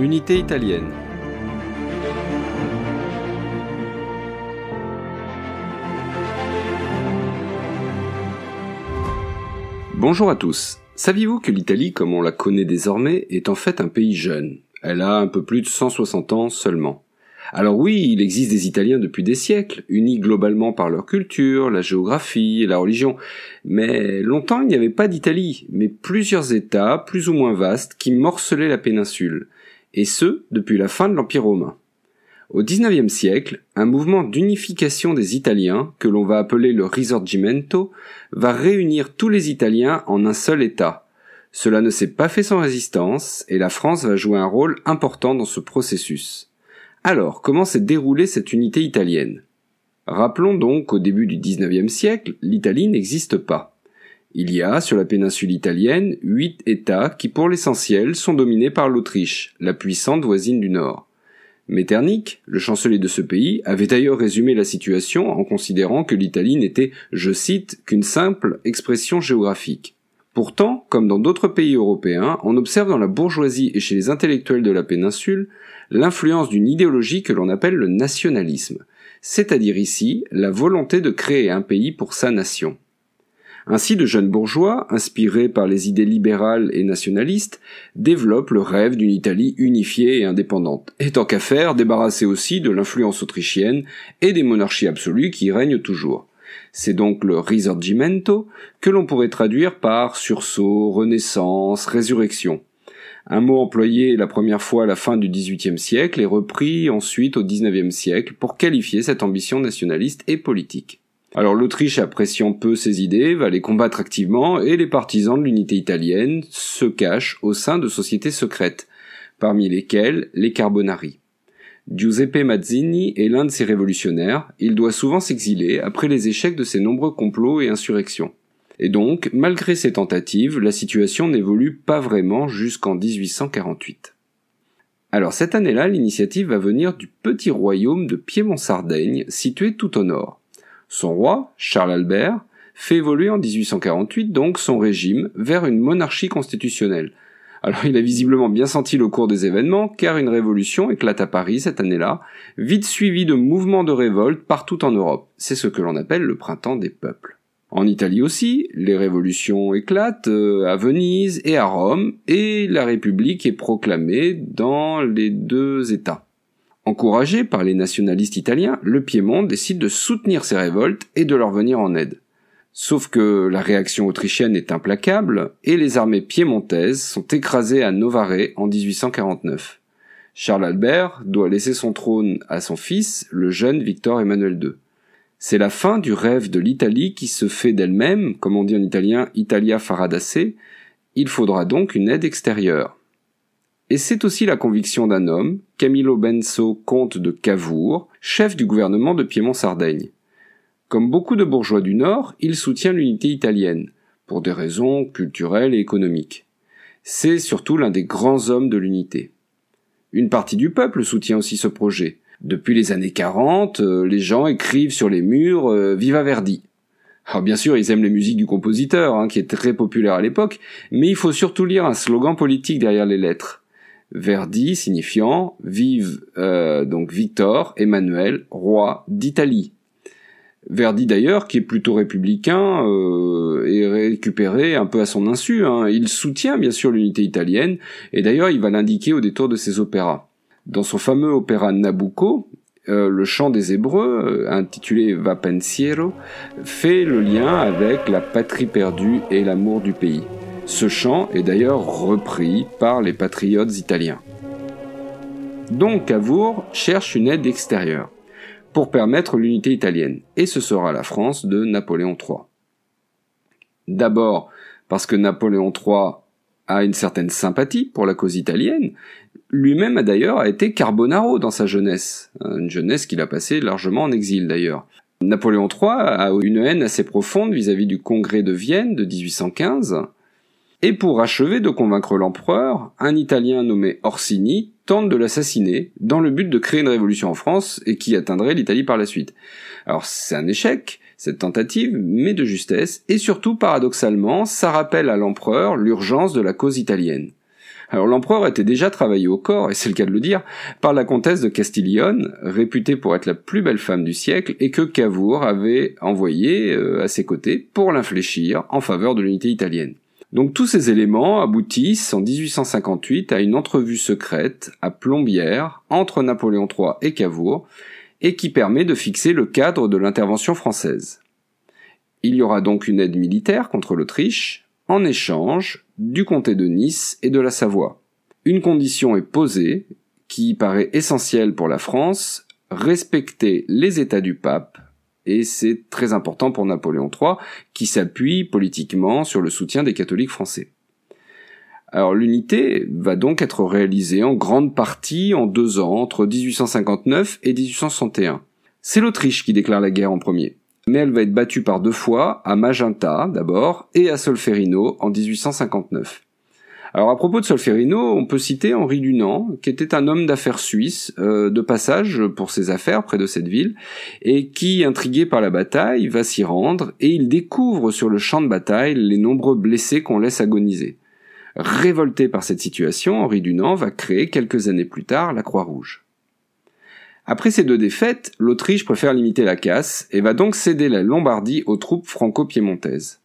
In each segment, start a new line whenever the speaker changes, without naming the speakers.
L'unité italienne. Bonjour à tous. Saviez-vous que l'Italie, comme on la connaît désormais, est en fait un pays jeune? Elle a un peu plus de 160 ans seulement. Alors oui, il existe des Italiens depuis des siècles, unis globalement par leur culture, la géographie et la religion. Mais longtemps, il n'y avait pas d'Italie, mais plusieurs États, plus ou moins vastes, qui morcelaient la péninsule. Et ce, depuis la fin de l'Empire romain. Au XIXe siècle, un mouvement d'unification des Italiens, que l'on va appeler le Risorgimento, va réunir tous les Italiens en un seul État. Cela ne s'est pas fait sans résistance, et la France va jouer un rôle important dans ce processus. Alors, comment s'est déroulée cette unité italienne? Rappelons donc qu'au début du XIXe siècle, l'Italie n'existe pas. Il y a, sur la péninsule italienne, 8 États qui, pour l'essentiel, sont dominés par l'Autriche, la puissante voisine du Nord. Metternich, le chancelier de ce pays, avait d'ailleurs résumé la situation en considérant que l'Italie n'était, je cite, qu'une simple expression géographique. Pourtant, comme dans d'autres pays européens, on observe dans la bourgeoisie et chez les intellectuels de la péninsule l'influence d'une idéologie que l'on appelle le nationalisme, c'est-à-dire ici la volonté de créer un pays pour sa nation. Ainsi, de jeunes bourgeois, inspirés par les idées libérales et nationalistes, développent le rêve d'une Italie unifiée et indépendante, et tant qu'à faire, débarrassée aussi de l'influence autrichienne et des monarchies absolues qui y règnent toujours. C'est donc le Risorgimento que l'on pourrait traduire par sursaut, renaissance, résurrection. Un mot employé la première fois à la fin du XVIIIe siècle et repris ensuite au XIXe siècle pour qualifier cette ambition nationaliste et politique. Alors l'Autriche, appréciant peu ces idées, va les combattre activement et les partisans de l'unité italienne se cachent au sein de sociétés secrètes, parmi lesquelles les Carbonari. Giuseppe Mazzini est l'un de ces révolutionnaires, il doit souvent s'exiler après les échecs de ses nombreux complots et insurrections. Et donc, malgré ces tentatives, la situation n'évolue pas vraiment jusqu'en 1848. Alors cette année-là, l'initiative va venir du petit royaume de Piémont-Sardaigne, situé tout au nord. Son roi, Charles Albert, fait évoluer en 1848 donc son régime vers une monarchie constitutionnelle. Alors il a visiblement bien senti le cours des événements, car une révolution éclate à Paris cette année-là, vite suivie de mouvements de révolte partout en Europe. C'est ce que l'on appelle le printemps des peuples. En Italie aussi, les révolutions éclatent à Venise et à Rome, et la République est proclamée dans les deux États. Encouragé par les nationalistes italiens, le Piémont décide de soutenir ces révoltes et de leur venir en aide. Sauf que la réaction autrichienne est implacable et les armées piémontaises sont écrasées à Novare en 1849. Charles Albert doit laisser son trône à son fils, le jeune Victor Emmanuel II. C'est la fin du rêve de l'Italie qui se fait d'elle-même, comme on dit en italien Italia farà da sé. Il faudra donc une aide extérieure. Et c'est aussi la conviction d'un homme, Camillo Benso, comte de Cavour, chef du gouvernement de Piémont-Sardaigne. Comme beaucoup de bourgeois du Nord, il soutient l'unité italienne, pour des raisons culturelles et économiques. C'est surtout l'un des grands hommes de l'unité. Une partie du peuple soutient aussi ce projet. Depuis les années 40, les gens écrivent sur les murs « Viva Verdi ». Alors bien sûr, ils aiment les musiques du compositeur, qui est très populaire à l'époque, mais il faut surtout lire un slogan politique derrière les lettres. Verdi signifiant vive donc Victor Emmanuel, roi d'Italie. Verdi d'ailleurs, qui est plutôt républicain, est récupéré un peu à son insu. Il soutient bien sûr l'unité italienne, et d'ailleurs il va l'indiquer au détour de ses opéras. Dans son fameux opéra Nabucco, le chant des Hébreux, intitulé Va Pensiero, fait le lien avec la patrie perdue et l'amour du pays. Ce chant est d'ailleurs repris par les patriotes italiens. Donc Cavour cherche une aide extérieure pour permettre l'unité italienne, et ce sera la France de Napoléon III. D'abord parce que Napoléon III a une certaine sympathie pour la cause italienne, lui-même a d'ailleurs été Carbonaro dans sa jeunesse, une jeunesse qu'il a passée largement en exil d'ailleurs. Napoléon III a une haine assez profonde vis-à-vis du Congrès de Vienne de 1815, et pour achever de convaincre l'empereur, un Italien nommé Orsini tente de l'assassiner dans le but de créer une révolution en France et qui atteindrait l'Italie par la suite. Alors c'est un échec, cette tentative, mais de justesse, et surtout paradoxalement, ça rappelle à l'empereur l'urgence de la cause italienne. Alors l'empereur était déjà travaillé au corps, et c'est le cas de le dire, par la comtesse de Castiglione, réputée pour être la plus belle femme du siècle, et que Cavour avait envoyée à ses côtés pour l'infléchir en faveur de l'unité italienne. Donc tous ces éléments aboutissent en 1858 à une entrevue secrète à Plombières entre Napoléon III et Cavour, et qui permet de fixer le cadre de l'intervention française. Il y aura donc une aide militaire contre l'Autriche, en échange du comté de Nice et de la Savoie. Une condition est posée, qui paraît essentielle pour la France, respecter les États du pape, et c'est très important pour Napoléon III, qui s'appuie politiquement sur le soutien des catholiques français. Alors l'unité va donc être réalisée en grande partie en 2 ans, entre 1859 et 1861. C'est l'Autriche qui déclare la guerre en premier, mais elle va être battue par 2 fois, à Magenta d'abord, et à Solferino en 1859. Alors à propos de Solferino, on peut citer Henri Dunant, qui était un homme d'affaires suisse, de passage pour ses affaires près de cette ville, et qui, intrigué par la bataille, va s'y rendre, et il découvre sur le champ de bataille les nombreux blessés qu'on laisse agoniser. Révolté par cette situation, Henri Dunant va créer quelques années plus tard la Croix-Rouge. Après ces 2 défaites, l'Autriche préfère limiter la casse, et va donc céder la Lombardie aux troupes franco-piémontaises.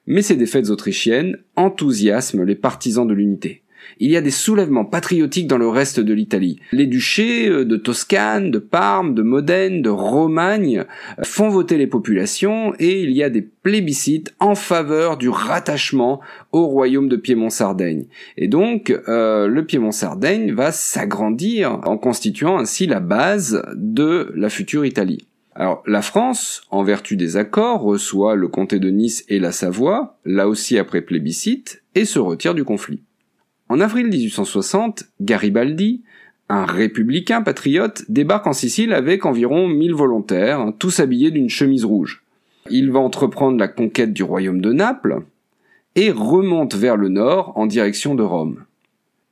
Mais ces défaites autrichiennes enthousiasment les partisans de l'unité. Il y a des soulèvements patriotiques dans le reste de l'Italie. Les duchés de Toscane, de Parme, de Modène, de Romagne font voter les populations et il y a des plébiscites en faveur du rattachement au royaume de Piémont-Sardaigne. Et donc, le Piémont-Sardaigne va s'agrandir en constituant ainsi la base de la future Italie. Alors, la France, en vertu des accords, reçoit le comté de Nice et la Savoie, là aussi après plébiscite, et se retire du conflit. En avril 1860, Garibaldi, un républicain patriote, débarque en Sicile avec environ 1000 volontaires, tous habillés d'une chemise rouge. Il va entreprendre la conquête du royaume de Naples, et remonte vers le nord en direction de Rome.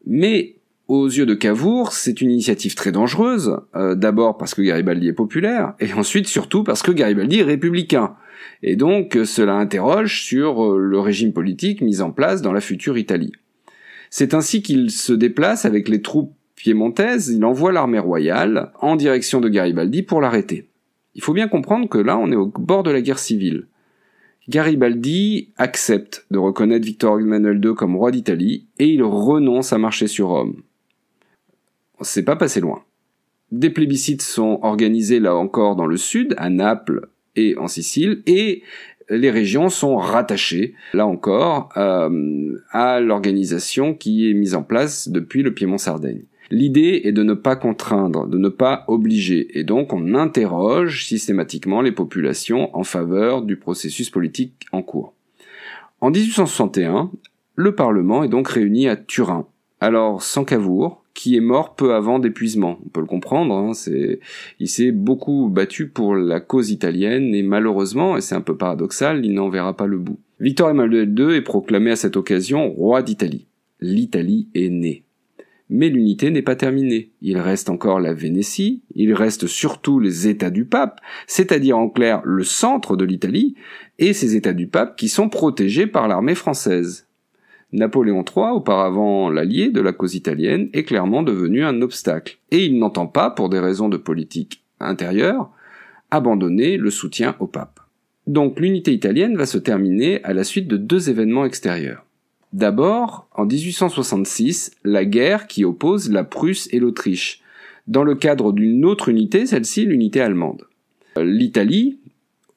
Mais, aux yeux de Cavour, c'est une initiative très dangereuse, d'abord parce que Garibaldi est populaire, et ensuite surtout parce que Garibaldi est républicain. Et donc cela interroge sur le régime politique mis en place dans la future Italie. C'est ainsi qu'il se déplace avec les troupes piémontaises, il envoie l'armée royale en direction de Garibaldi pour l'arrêter. Il faut bien comprendre que là on est au bord de la guerre civile. Garibaldi accepte de reconnaître Victor Emmanuel II comme roi d'Italie et il renonce à marcher sur Rome. C'est pas passé loin. Des plébiscites sont organisés là encore dans le sud, à Naples et en Sicile, et les régions sont rattachées, là encore, à l'organisation qui est mise en place depuis le Piémont-Sardaigne. L'idée est de ne pas contraindre, de ne pas obliger, et donc on interroge systématiquement les populations en faveur du processus politique en cours. En 1861, le Parlement est donc réuni à Turin. Alors, sans Cavour, qui est mort peu avant d'épuisement. On peut le comprendre, il s'est beaucoup battu pour la cause italienne et malheureusement, et c'est un peu paradoxal, il n'en verra pas le bout. Victor Emmanuel II est proclamé à cette occasion roi d'Italie. L'Italie est née. Mais l'unité n'est pas terminée. Il reste encore la Vénétie, il reste surtout les États du pape, c'est-à-dire en clair le centre de l'Italie, et ces États du pape qui sont protégés par l'armée française. Napoléon III, auparavant l'allié de la cause italienne, est clairement devenu un obstacle, et il n'entend pas, pour des raisons de politique intérieure, abandonner le soutien au pape. Donc l'unité italienne va se terminer à la suite de 2 événements extérieurs. D'abord, en 1866, la guerre qui oppose la Prusse et l'Autriche, dans le cadre d'une autre unité, celle-ci l'unité allemande. L'Italie,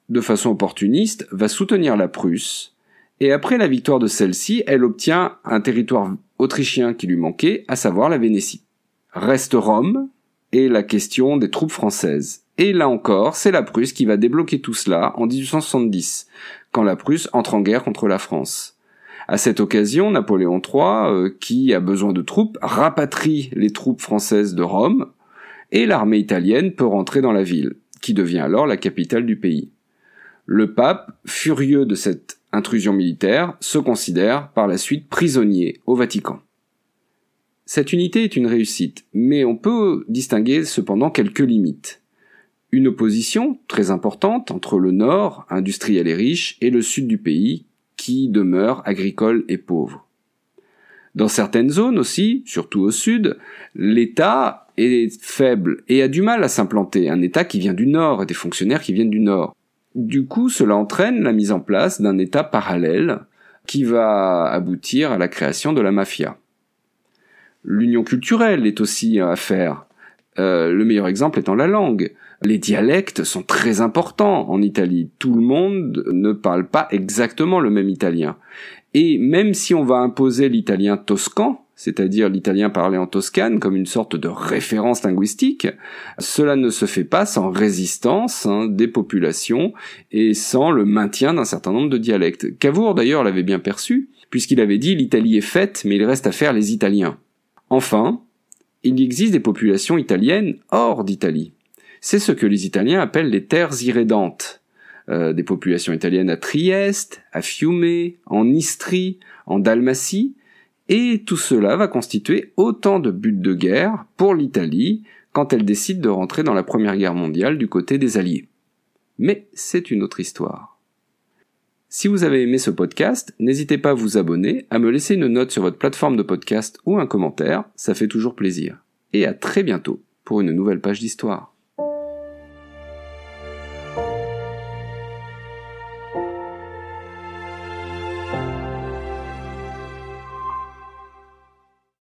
de façon opportuniste, va soutenir la Prusse, et après la victoire de celle-ci, elle obtient un territoire autrichien qui lui manquait, à savoir la Vénétie. Reste Rome, et la question des troupes françaises. Et là encore, c'est la Prusse qui va débloquer tout cela en 1870, quand la Prusse entre en guerre contre la France. À cette occasion, Napoléon III, qui a besoin de troupes, rapatrie les troupes françaises de Rome, et l'armée italienne peut rentrer dans la ville, qui devient alors la capitale du pays. Le pape, furieux de cette intrusion militaire, se considère par la suite prisonnier au Vatican. Cette unité est une réussite, mais on peut distinguer cependant quelques limites. Une opposition très importante entre le nord, industriel et riche, et le sud du pays, qui demeure agricole et pauvre. Dans certaines zones aussi, surtout au sud, l'État est faible et a du mal à s'implanter. Un État qui vient du Nord et des fonctionnaires qui viennent du Nord. Du coup, cela entraîne la mise en place d'un État parallèle qui va aboutir à la création de la mafia. L'union culturelle est aussi à faire. Le meilleur exemple étant la langue. Les dialectes sont très importants en Italie. Tout le monde ne parle pas exactement le même italien. Et même si on va imposer l'italien toscan, c'est-à-dire l'italien parlé en Toscane comme une sorte de référence linguistique, cela ne se fait pas sans résistance des populations et sans le maintien d'un certain nombre de dialectes. Cavour d'ailleurs l'avait bien perçu, puisqu'il avait dit « l'Italie est faite, mais il reste à faire les Italiens ». Enfin, il existe des populations italiennes hors d'Italie. C'est ce que les Italiens appellent les terres irrédentes. Des populations italiennes à Trieste, à Fiume, en Istrie, en Dalmatie, et tout cela va constituer autant de buts de guerre pour l'Italie quand elle décide de rentrer dans la Première Guerre mondiale du côté des Alliés. Mais c'est une autre histoire. Si vous avez aimé ce podcast, n'hésitez pas à vous abonner, à me laisser une note sur votre plateforme de podcast ou un commentaire, ça fait toujours plaisir. Et à très bientôt pour une nouvelle page d'histoire.